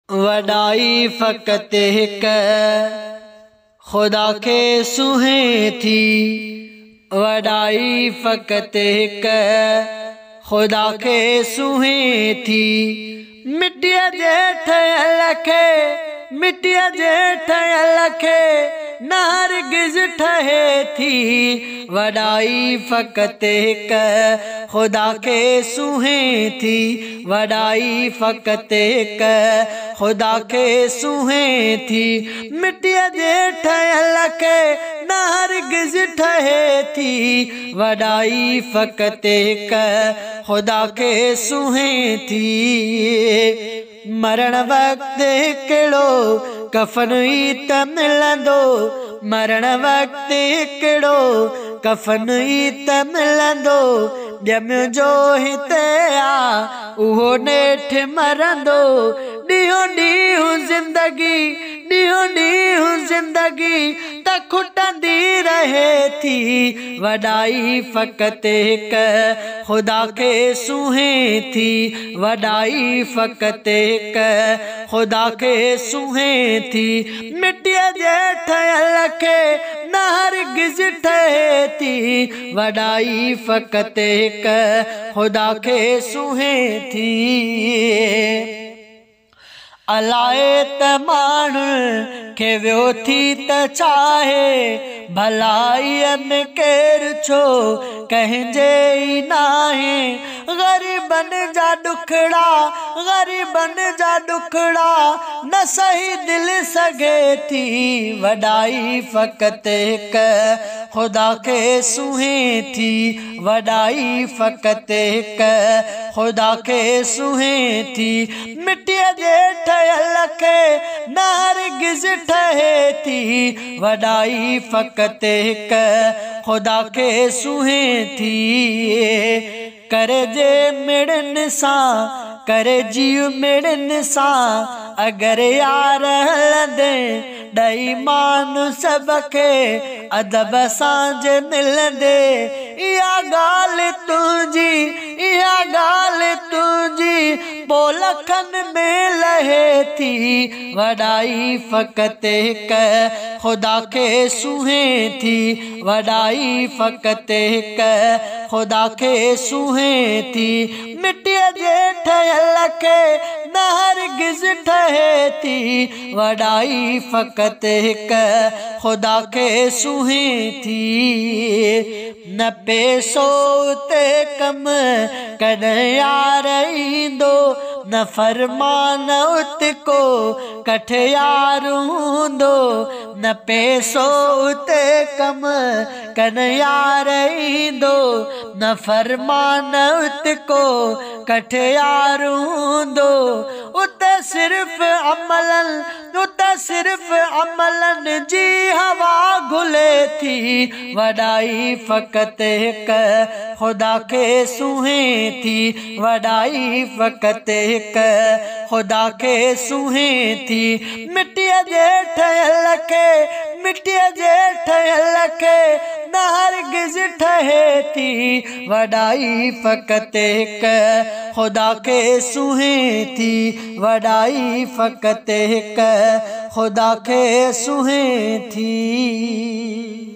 वडाई फ़क़त हिक खुदा के सुहे थी। वडाई फ़क़त हिक खुदा के सुहे थी। मिट्टीअ जे ठहियल खे मिट्टीअ जे ठहियल खे न हरगिज़ ठहे थी। वडाई फ़क़त हिक खुदा के सुहे थी। वडाई फ़क़त हिक खुदा के सुहे थी। मिट्टीअ जे ठहियल खे न हरगिज़ ठहे थी। वडाई फ़क़त हिक खुदा के सुहे थी। मरण वक्त हिकिड़ो कफ़न ई त मिलंदो। मरण वक्त हिकिड़ो कफ़न ई त मिलंदो। ॼम जो हिते आ उहो नेठि मरंदो। ॾींहों ॾींहुं ज़िंदगी ॾींहों ॾींहुं ज़िंदगी त खुटंदी रहे थी। वडाई फ़क़त हिक खुदा के सुहे थी। वडाई फ़क़त हिक खुदा के सुहे थी। मिट्टीअ जे ठहियल खे न हरगिज़ ठहे थी। वडाई फ़क़त हिक खुदा के सुहे थी। अलाए त माण्हुनि खे वियो थी त चाहे भलाईअ में केरु छो कंहिंजे ई नाहे। ग़रीबनि जा ॾुखड़ा ग़रीबनि जा ॾुखड़ा न सही दिलि सघे थी। वडाई फ़क़त हिक खुदा के सुहे थी। वडाई फ़क़त हिक खुदा के सुहे थी। मिट्टीअ जे ठहियल खे न हरगिज़ ठहे थी। वडाई फ़क़त हिक खुदा के सुहे थी। करे जे मिड़नि सां करे जीव मिड़नि सां अगरि यार हलंदे ॾही मानु सभ खे अदब सां जे मिलंदे। इहा ॻाल्हि तुंहिंजी पोइ लखनि में लहे थी। वडाई फ़क़त हिक खुदा के सुहे थी। वडाई फ़क़त हिक खुदा के सुहे थी। मिट्टीअ जे ठहियल खे न हरगिज़ ठहे थी। वडाई फ़क़त हिक खुदा के सुहे थी। न पैसो उते कम कॾहिं यार ईंदो। न फरमान उते को कठि यार हूंदो। न पैसो उते कम कॾहिं यार ईंदो। न फरमान उते को कठि यार हूंदो। उते सिर्फ़ अमलनि जी हवा घुले थी। वडाई फ़क़त हिक खुदा के सुहे थी। वडाई फ़क़त हिक खुदा के सुहे थी। मिट्टीअ जे ठहियल खे न हरगिज़ ठहे थी। वडाई फ़क़त हिक खुदा के सुहे थी। वडाई फ़क़त हिक खुदा के सुहे थी।